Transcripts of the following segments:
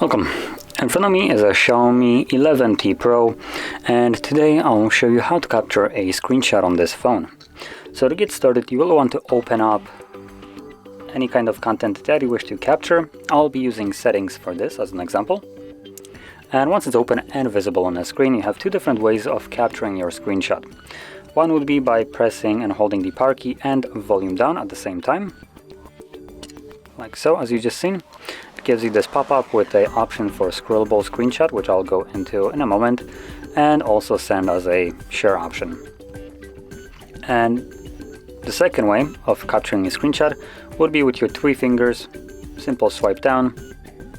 Welcome. In front of me is a Xiaomi 11T Pro, and today I'll show you how to capture a screenshot on this phone. So to get started, you will want to open up any kind of content that you wish to capture. I'll be using settings for this as an example. And once it's open and visible on the screen, you have two different ways of capturing your screenshot. One would be by pressing and holding the power key and volume down at the same time, like so, as you just seen. It gives you this pop-up with an option for scrollable screenshot, which I'll go into in a moment, and also send as a share option. And the second way of capturing a screenshot would be with your three fingers, simple swipe down,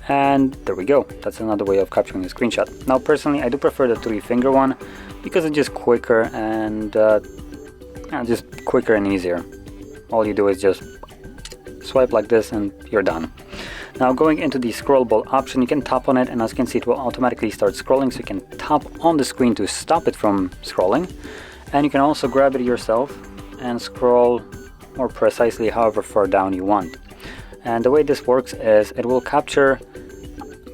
and there we go. That's another way of capturing a screenshot. Now personally, I do prefer the three-finger one because it's just quicker and easier. All you do is just swipe like this and you're done. Now going into the scrollable option, you can tap on it, and as you can see, it will automatically start scrolling, so you can tap on the screen to stop it from scrolling, and you can also grab it yourself and scroll more precisely however far down you want. And the way this works is it will capture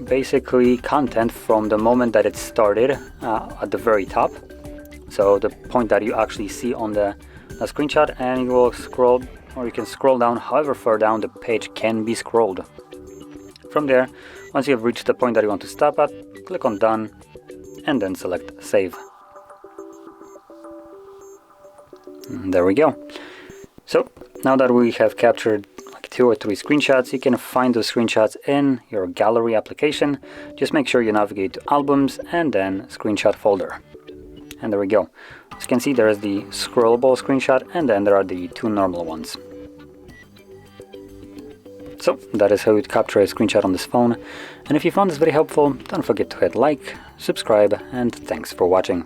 basically content from the moment that it started at the very top, so the point that you actually see on the screenshot, and you will scroll, or you can scroll down however far down the page can be scrolled. From there, once you have reached the point that you want to stop at, click on done and then select save. And there we go. So now that we have captured like 2 or 3 screenshots, you can find those screenshots in your gallery application. Just make sure you navigate to albums and then screenshot folder. And there we go. As you can see, there is the scrollable screenshot, and then there are the 2 normal ones. So that is how you capture a screenshot on this phone. And if you found this very helpful, don't forget to hit like, subscribe, and thanks for watching.